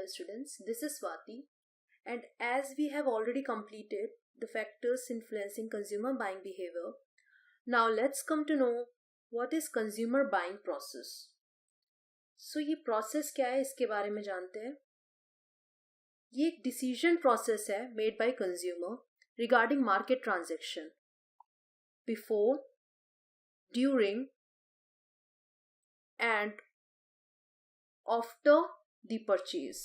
Hello students, this is Swati, and as we have already completed the factors influencing consumer buying behavior, now let's come to know what is consumer buying process. So ये process क्या है इसके बारे में जानते हैं. ये एक decision process है made by consumer regarding market transaction before, during and after the purchase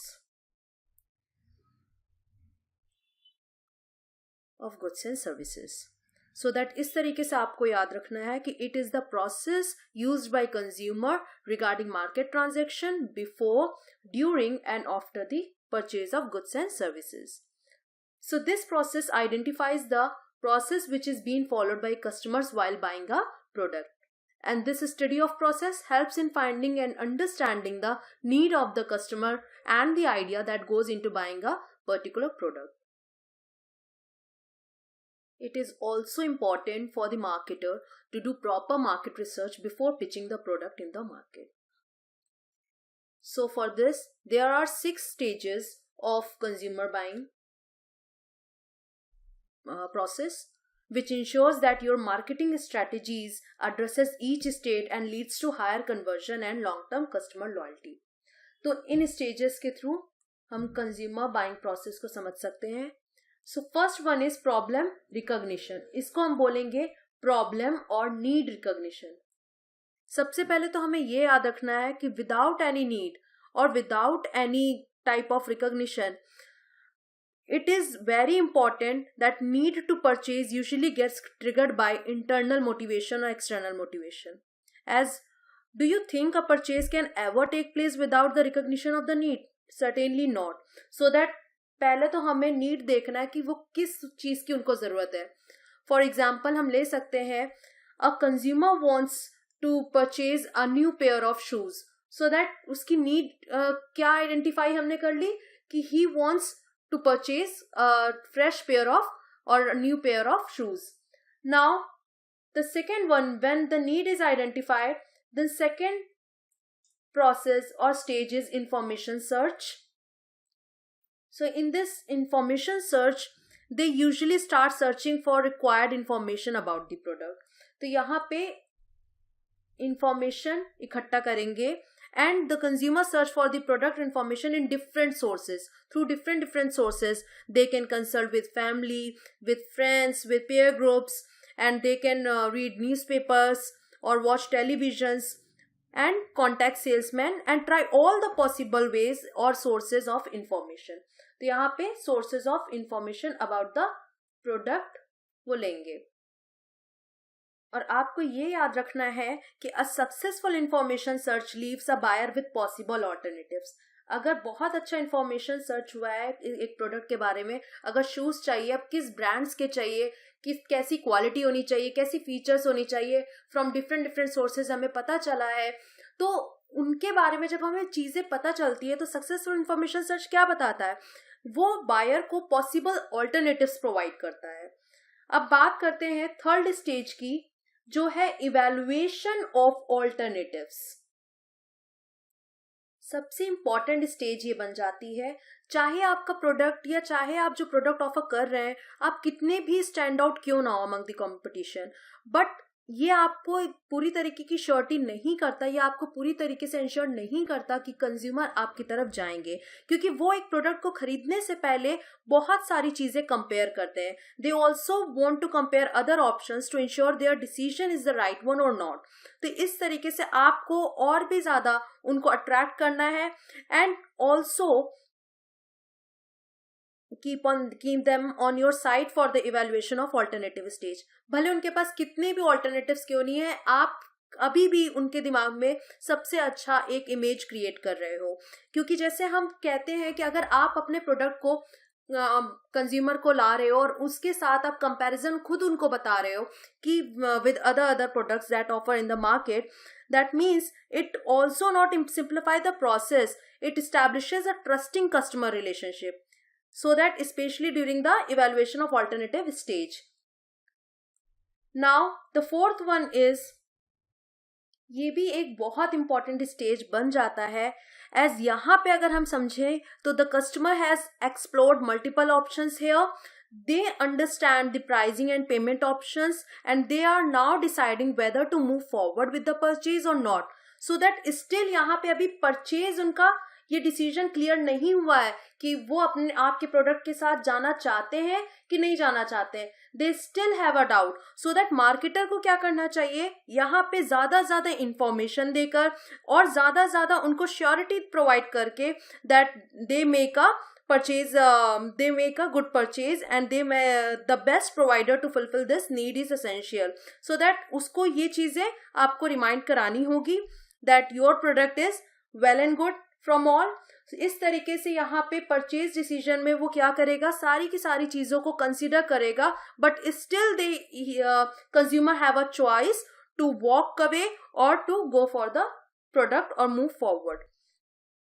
of goods and services. So that इस तरीके से आपको याद रखना है कि it is the process used by consumer regarding market transaction before, during and after the purchase of goods and services. So this process identifies the process which is being followed by customers while buying a product. And this study of process helps in finding and understanding the need of the customer and the idea that goes into buying a particular product. It is also important for the marketer to do proper market research before pitching the product in the market. So for this, there are 6 stages of consumer buying process, which ensures that your marketing strategies addresses each stage and leads to higher conversion and long-term customer loyalty. तो इन stages के through हम consumer buying process को समझ सकते हैं. So first one is problem recognition. इसको हम बोलेंगे problem और need recognition. सबसे पहले तो हमें ये याद रखना है कि without any need or without any type of recognition, it is very important that need to purchase usually gets triggered by internal motivation or external motivation. As do you think a purchase can ever take place without the recognition of the need? Certainly not. So that पहले तो हमें need देखना है कि वो किस चीज की उनको जरूरत है. For example, हम ले सकते हैं a consumer wants to purchase a new pair of shoes. So that उसकी need क्या identify हमने कर ली कि he wants to purchase a fresh pair of or a new pair of shoes. Now, the second one, when the need is identified, the second process or stage is information search. So in this information search, they usually start searching for required information about the product. तो यहाँ पे information इकट्ठा करेंगे and the consumer search for the product information in different sources. Through different sources, they can consult with family, with friends, with peer groups, and they can read newspapers or watch televisions and contact salesmen and try all the possible ways or sources of information. तो यहाँ पे sources of information about the product वो लेंगे. और आपको ये याद रखना है कि a successful information search leaves a buyer with possible alternatives. अगर बहुत अच्छा information search हुआ है एक product के बारे में, अगर shoes चाहिए, अब किस brands के चाहिए, कैसी quality होनी चाहिए, कैसी features होनी चाहिए, from different sources हमें पता चला है, तो उनके बारे में जब हमें चीजें पता चलती है तो successful information search क्या बताता है? वो buyer को possible alternatives provide करता है. अब बात करते हैं थर्ड स्टेज की, जो है इवैल्यूएशन ऑफ ऑल्टरनेटिव्स. सबसे इंपॉर्टेंट स्टेज ये बन जाती है, चाहे आपका प्रोडक्ट या चाहे आप जो प्रोडक्ट ऑफर कर रहे हैं, आप कितने भी स्टैंड आउट क्यों ना हो अमंग द कंपटीशन, बट ये आपको पूरी तरीके की श्योरिटी नहीं करता, ये आपको पूरी तरीके से इंश्योर नहीं करता कि कंज्यूमर आपकी तरफ जाएंगे, क्योंकि वो एक प्रोडक्ट को खरीदने से पहले बहुत सारी चीजें कंपेयर करते हैं. They also want to compare other options to ensure their decision is the right one और नॉट. तो इस तरीके से आपको और भी ज्यादा उनको अट्रैक्ट करना है and also keep them on your side for the evaluation of alternative stage. भले उनके पास कितने भी alternatives क्यों नहीं है, आप अभी भी उनके दिमाग में सबसे अच्छा एक इमेज क्रिएट कर रहे हो. क्योंकि जैसे हम कहते हैं कि अगर आप अपने प्रोडक्ट को कंज्यूमर को ला रहे हो और उसके साथ आप कंपैरिजन खुद उनको बता रहे हो कि with other products that offer in the market, that means it also not simplify the process, it establishes a trusting customer relationship. So that especially during the evaluation of alternative stage. Now the fourth one is ये भी एक बहुत important stage बन जाता है, as यहाँ पे अगर हम समझें तो the customer has explored multiple options here, they understand the pricing and payment options, and they are now deciding whether to move forward with the purchase or not. So that still यहाँ पे अभी purchase उनका ये decision clear नहीं हुआ है कि वो अपने आपके प्रोडक्ट के साथ जाना चाहते हैं कि नहीं जाना चाहते हैं. They still have a doubt. So that marketer को क्या करना चाहिए, यहाँ पे ज्यादा इंफॉर्मेशन देकर और ज्यादा उनको श्योरिटी प्रोवाइड करके that they make a purchase, they make a good purchase, and they may the best provider to fulfill this need is essential. So that उसको ये चीजें आपको रिमाइंड करानी होगी that your product is well and good from all. इस तरीके से यहाँ पे परचेज डिसीजन में वो क्या करेगा, सारी की सारी चीजों को कंसिडर करेगा, but still they consumer have a choice to walk away और to go for the product और मूव फॉरवर्ड.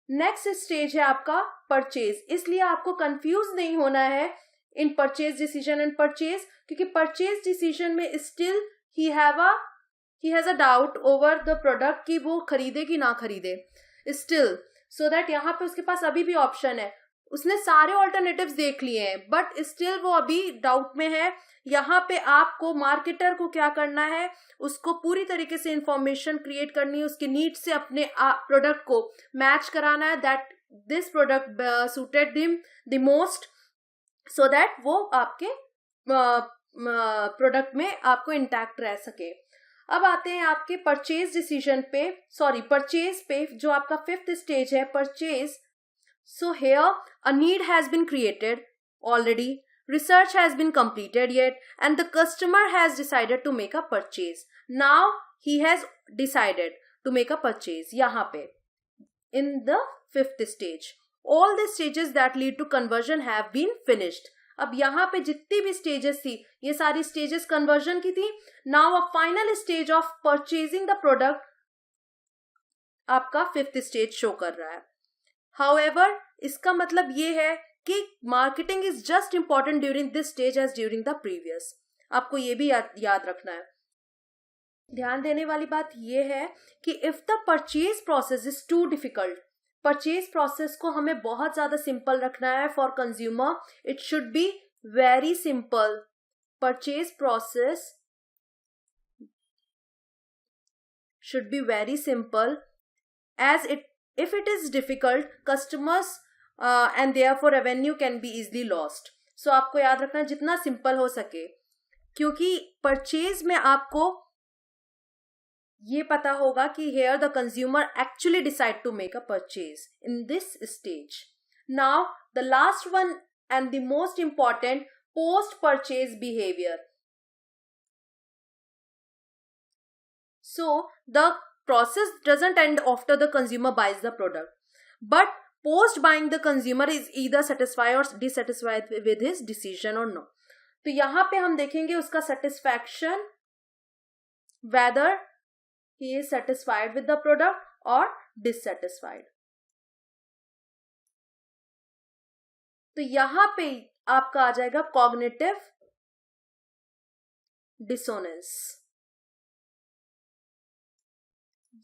नेक्स्ट स्टेज है आपका परचेज. इसलिए आपको कंफ्यूज नहीं होना है in purchase decision and purchase, क्योंकि परचेज डिसीजन में still he has a doubt over the product कि वो खरीदे कि ना खरीदे स्टिल. सो दैट यहाँ पे उसके पास अभी भी ऑप्शन है, उसने सारे ऑल्टरनेटिव्स देख लिए हैं बट स्टिल वो अभी डाउट में है. यहाँ पे आपको मार्केटर को क्या करना है, उसको पूरी तरीके से इंफॉर्मेशन क्रिएट करनी है, उसके नीड से अपने प्रोडक्ट को मैच कराना है, that this product suited him the most, so that वो आपके प्रोडक्ट में आपको इंटैक्ट रह सके. अब आते हैं आपके परचेज डिसीजन पे, परचेज पे, जो आपका फिफ्थ स्टेज है purchase. So here a need has been created already, research has been completed yet, and the customer has decided to make a purchase. Now he has decided to make a purchase. यहाँ पे in the fifth stage, all the stages that lead to conversion have been finished. अब यहाँ पे जितनी भी stages थी, ये सारी stages conversion की थी. Now a final stage of purchasing the product आपका fifth stage show कर रहा है. However, इसका मतलब ये है कि marketing is just important during this stage as during the previous. आपको ये भी याद रखना है. ध्यान देने वाली बात ये है कि if the purchase process is too difficult, purchase process को हमें बहुत ज्यादा सिंपल रखना है for consumer. It should be very simple. Purchase process should be very simple as if it is difficult, customers and therefore revenue can be easily lost. So आपको याद रखना जितना सिंपल हो सके, क्योंकि परचेज में आपको ये पता होगा कि here the consumer actually decide to make a purchase in this stage. Now the last one and the most important, post purchase behavior. So the process doesn't end after the consumer buys the product, but post buying the consumer is either satisfied or dissatisfied with his decision or no. तो यहाँ पे हम देखेंगे उसका satisfaction, whether he is satisfied with the product or dissatisfied. तो यहाँ पे आपका आ जाएगा cognitive dissonance.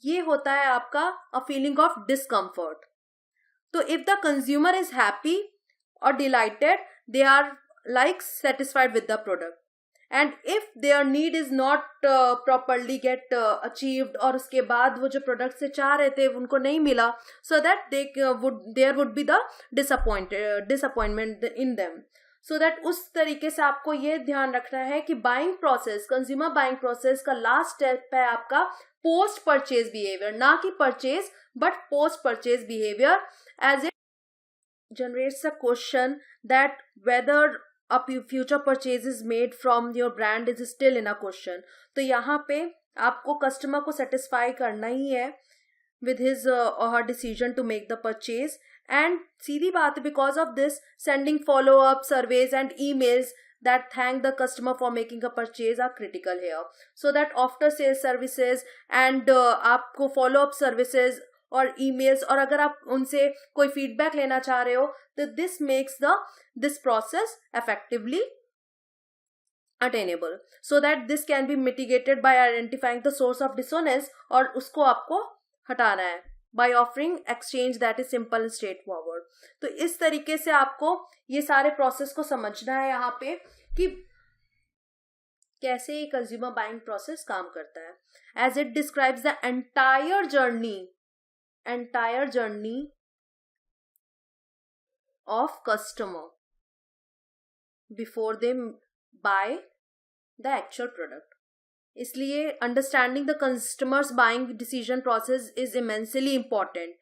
ये होता है आपका a feeling of discomfort. तो if the consumer is happy or delighted, they are like satisfied with the product, and if their need is not properly get achieved और उसके बाद वो जो product से चाह रहे थे उनको नहीं मिला, so that there would be the disappointment in them. So that उस तरीके से आपको ये ध्यान रखना है कि buying process, consumer buying process का लास्ट स्टेप है आपका पोस्ट परचेज बिहेवियर, ना कि purchase but post purchase behaviour, as it generates a question that whether a future purchase is made from your brand is still in a question. तो यहाँ पे आपको customer को satisfy करना ही है with his or her decision to make the purchase. And सीधी बात, because of this, sending follow-up surveys and emails that thank the customer for making a purchase are critical here. So that after sales services and आपको follow-up services और emails, और अगर आप उनसे कोई feedback लेना चाह रहे हो, तो this makes this process effectively attainable, so that this can be mitigated by identifying the source of dissonance, और उसको आपको हटाना है by offering exchange that is simple and straightforward. तो इस तरीके से आपको ये सारे प्रोसेस को समझना है यहाँ पे कि कैसे ये कंज्यूमर बाइंग प्रोसेस काम करता है, as it describes the entire journey of customer before they buy the actual product. इसलिए understanding the customers buying decision process is immensely important,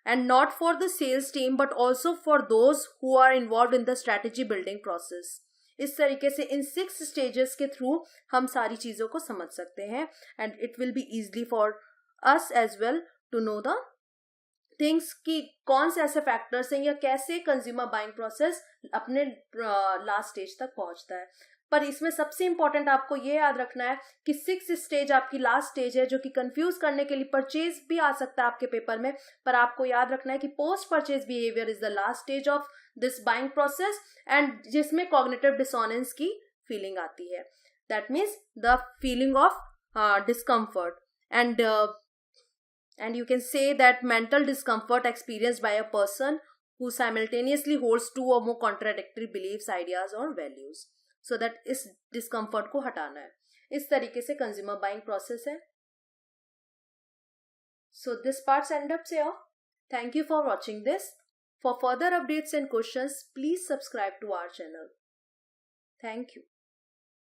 and not for the sales team but also for those who are involved in the strategy building process. इस तरीके से इन 6 stages के through हम सारी चीज़ों को समझ सकते हैं, and it will be easily for us as well to know the things कि कौन से ऐसे फैक्टर्स हैं या कैसे कंज्यूमर बाइंग प्रोसेस अपने लास्ट स्टेज तक पहुंचता है. पर इसमें सबसे इंपॉर्टेंट आपको ये याद रखना है कि 6th स्टेज आपकी लास्ट स्टेज है, जो कि कंफ्यूज करने के लिए परचेज भी आ सकता है आपके पेपर में, पर आपको याद रखना है कि post purchase behaviour is the last stage of this buying process, and जिसमें कॉग्निटिव डिसोनेंस की फीलिंग आती है. That means the feeling of discomfort, and you can say that mental discomfort experienced by a person who simultaneously holds 2 or more contradictory beliefs, ideas or values. So that इस discomfort को हटाना है. इस तरीके से consumer buying process है. So this part's end up here. Thank you for watching this. For further updates and questions, please subscribe to our channel. Thank you.